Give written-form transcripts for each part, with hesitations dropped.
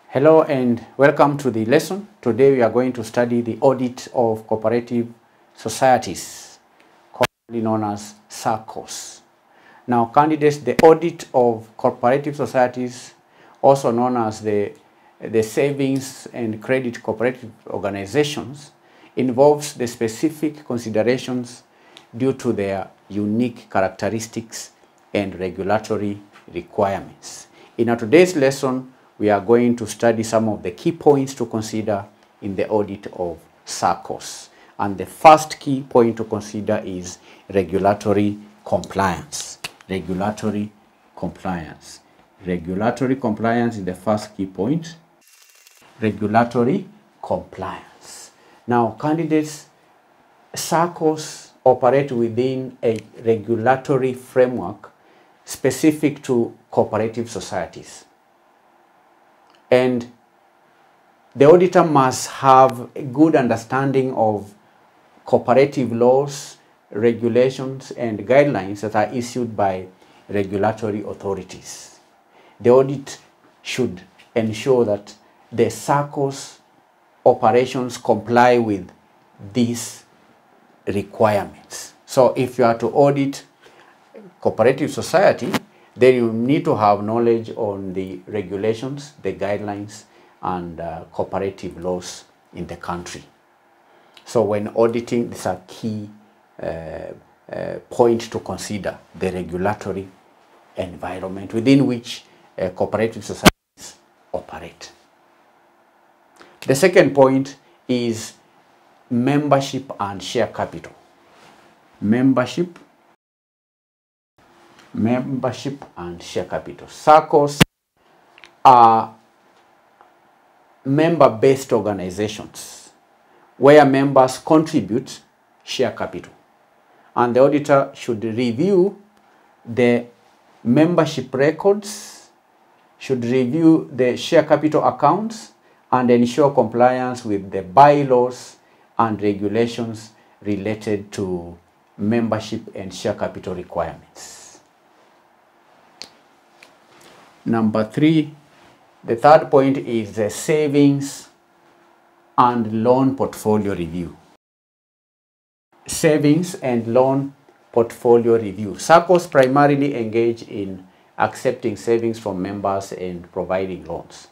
Hello and welcome to the lesson. Today we are going to study the audit of cooperative societies, commonly known as Saccos. Now, candidates, the audit of cooperative societies, also known as the savings and credit cooperative organizations, involves the specific considerations due to their unique characteristics and regulatory requirements. In our today's lesson, we are going to study some of the key points to consider in the audit of Saccos. And the first key point to consider is regulatory compliance. Regulatory compliance. Regulatory compliance is the first key point. Regulatory compliance. Now, candidates, Saccos operate within a regulatory framework specific to cooperative societies. And the auditor must have a good understanding of cooperative laws, regulations, and guidelines that are issued by regulatory authorities. The audit should ensure that the Saccos operations comply with these requirements. So if you are to audit cooperative society, then you need to have knowledge on the regulations, the guidelines, and cooperative laws in the country. So when auditing, this is a key point to consider: the regulatory environment within which cooperative societies operate. The second point is membership and share capital. Membership and share capital. Saccos are member-based organizations where members contribute share capital. And the auditor should review the membership records, should review the share capital accounts, and ensure compliance with the bylaws and regulations related to membership and share capital requirements. Number 3, the third point is the savings and loan portfolio review. Savings and loan portfolio review. Saccos primarily engage in accepting savings from members and providing loans.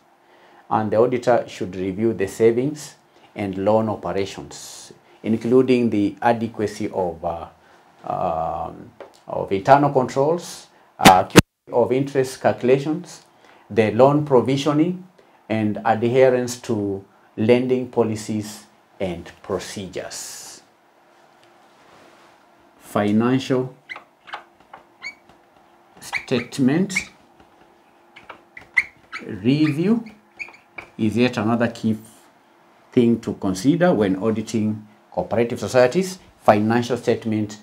And the auditor should review the savings and loan operations, including the adequacy of internal controls, of interest calculations, the loan provisioning, and adherence to lending policies and procedures. Financial statement review is yet another key thing to consider when auditing cooperative societies. Financial statement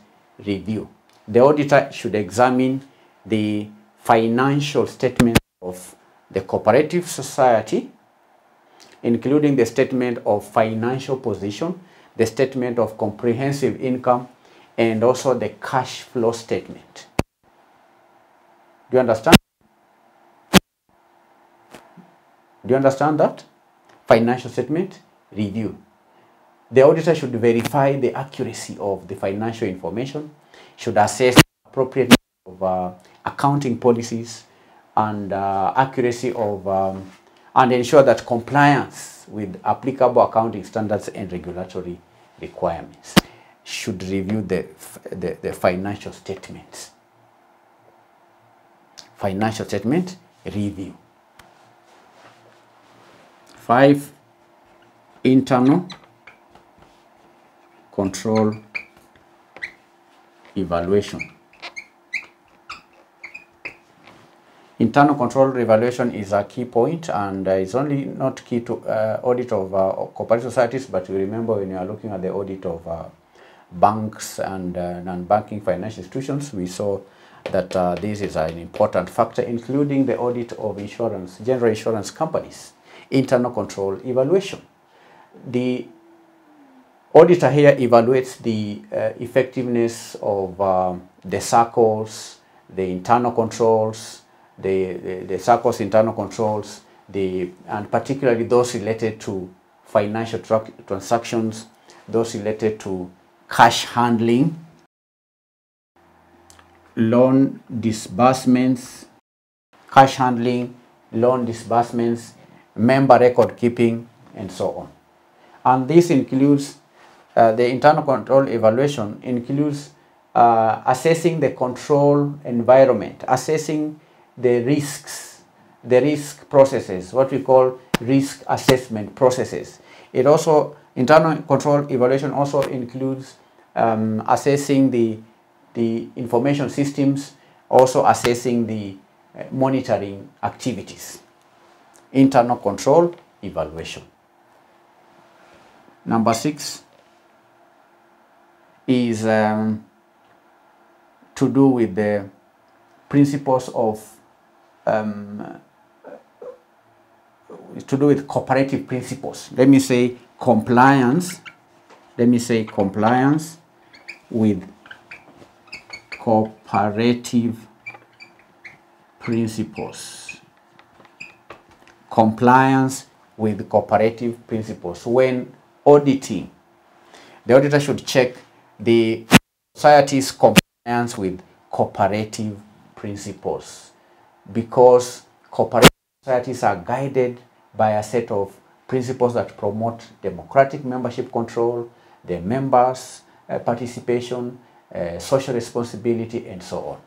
review. The auditor should examine the financial statement of the cooperative society, including the statement of financial position, the statement of comprehensive income, and also the cash flow statement. Do you understand? Do you understand that? Financial statement review. The auditor should verify the accuracy of the financial information, should assess the appropriateness of accounting policies and accuracy of and ensure that compliance with applicable accounting standards and regulatory requirements. Should review the financial statements. Financial statement review. 5, internal control evaluation. Internal control evaluation is a key point, and it's only not key to audit of cooperative societies, but you remember when you are looking at the audit of banks and non-banking financial institutions, we saw that this is an important factor, including the audit of insurance, general insurance companies. Internal control evaluation. The auditor here evaluates the effectiveness of the Saccos, the internal controls, the Saccos internal controls, and particularly those related to financial transactions, those related to cash handling, loan disbursements, cash handling, loan disbursements, member record keeping, and so on. And this includes the internal control evaluation includes assessing the control environment, assessing the risks, the risk processes, what we call risk assessment processes. It also, internal control evaluation also includes assessing the information systems, also assessing the monitoring activities. Internal control evaluation. Number 6 is to do with the principles of to do with cooperative principles. Let me say compliance. Let me say compliance with cooperative principles. Compliance with cooperative principles. When auditing, the auditor should check the society's compliance with cooperative principles, because cooperative societies are guided by a set of principles that promote democratic membership control, the members' participation, social responsibility, and so on.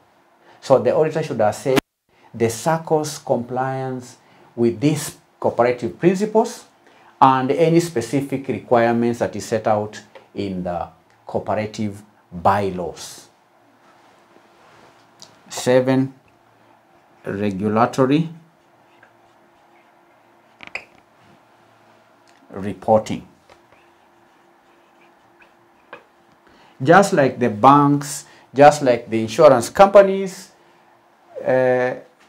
So the auditor should assess the Saccos compliance with these cooperative principles and any specific requirements that is set out in the cooperative bylaws. 7, regulatory reporting. Just like the banks, just like the insurance companies,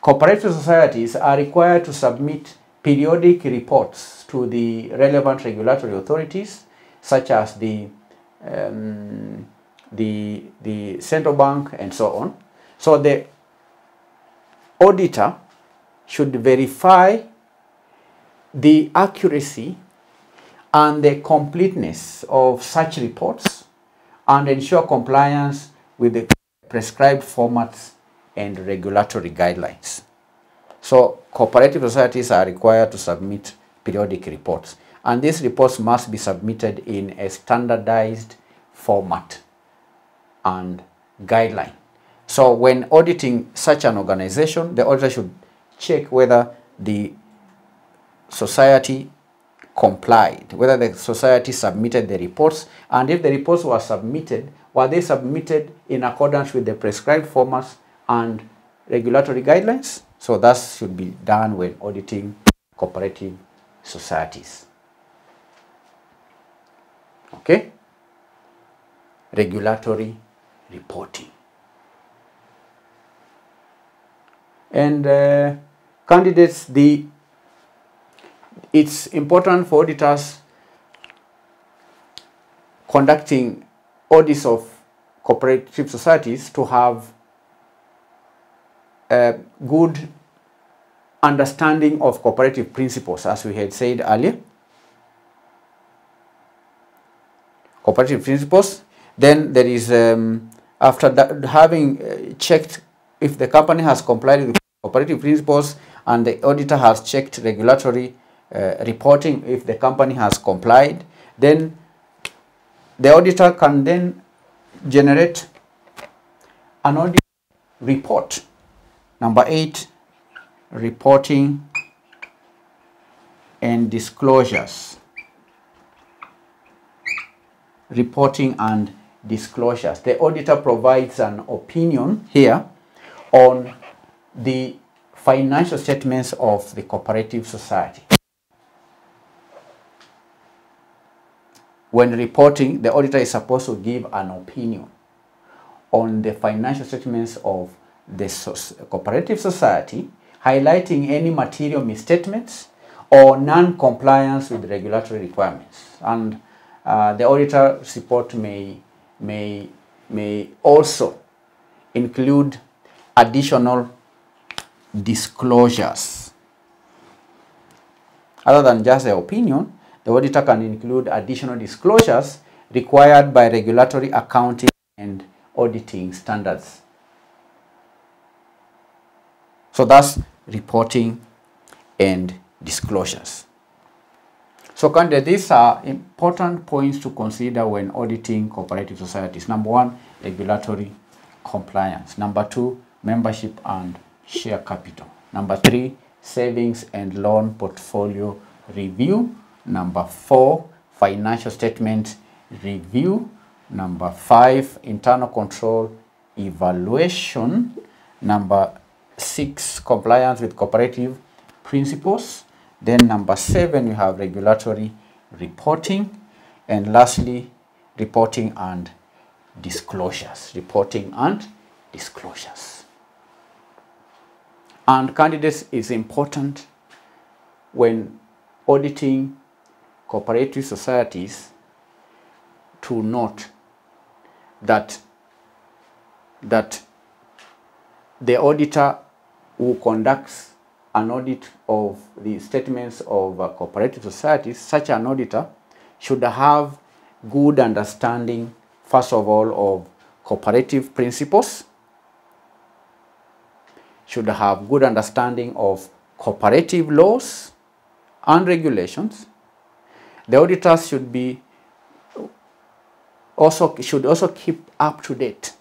cooperative societies are required to submit periodic reports to the relevant regulatory authorities, such as the central bank and so on. So the auditor should verify the accuracy and the completeness of such reports and ensure compliance with the prescribed formats and regulatory guidelines. So cooperative societies are required to submit periodic reports, and these reports must be submitted in a standardized format and guideline. So when auditing such an organization, the auditor should check whether the society complied, whether the society submitted the reports, and if the reports were they submitted in accordance with the prescribed formats and regulatory guidelines? So that should be done when auditing cooperative societies. Okay? Regulatory reporting. And candidates, it's important for auditors conducting audits of cooperative societies to have a good understanding of cooperative principles, as we had said earlier. Cooperative principles. Then there is, after that, having checked if the company has complied with cooperative principles and the auditor has checked regulatory reporting, if the company has complied, then the auditor can then generate an audit report. Number 8, reporting and disclosures. Reporting and disclosures. The auditor provides an opinion here on the financial statements of the cooperative society. When reporting, the auditor is supposed to give an opinion on the financial statements of the cooperative society, highlighting any material misstatements or non-compliance with regulatory requirements. And the auditor's report may also include additional disclosures. Other than just the opinion, the auditor can include additional disclosures required by regulatory accounting and auditing standards. So that's reporting and disclosures. So these are important points to consider when auditing cooperative societies. Number one, regulatory compliance. Number two, membership and share capital. Number three, savings and loan portfolio review. Number four, financial statement review. Number five, internal control evaluation. Number six, compliance with cooperative principles. Then number seven, we have regulatory reporting. And lastly, reporting and disclosures. Reporting and disclosures. And candidates is important when auditing cooperative societies to note that the auditor who conducts an audit of the statements of cooperative societies, such an auditor should have good understanding, first of all, of cooperative principles, should have good understanding of cooperative laws and regulations. The auditors should also keep up to date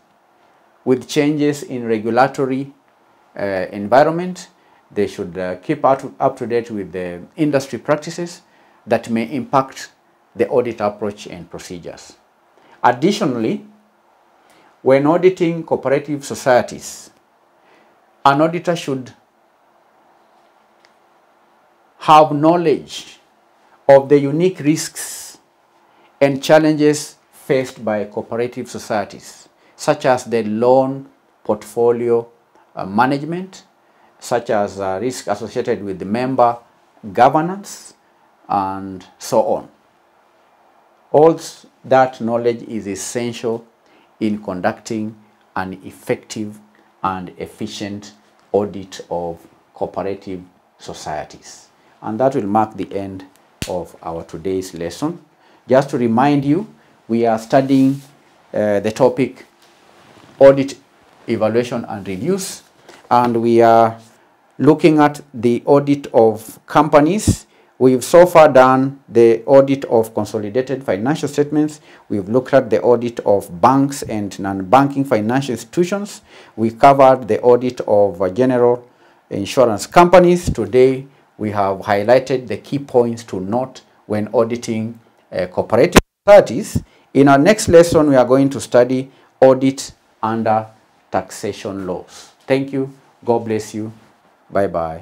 with changes in regulatory environment. They should keep up to date with the industry practices that may impact the audit approach and procedures. Additionally, when auditing cooperative societies, an auditor should have knowledge of the unique risks and challenges faced by cooperative societies, such as the loan portfolio management, such as risk associated with the member governance, and so on. All that knowledge is essential in conducting an effective and efficient audit of cooperative societies. And that will mark the end of our today's lesson. Just to remind you, we are studying the topic audit, evaluation and reviews, and we are looking at the audit of companies. We've so far done the audit of consolidated financial statements. We've looked at the audit of banks and non-banking financial institutions. We covered the audit of general insurance companies. Today, we have highlighted the key points to note when auditing cooperative societies. In our next lesson, we are going to study audit under taxation laws. Thank you. God bless you. Bye-bye.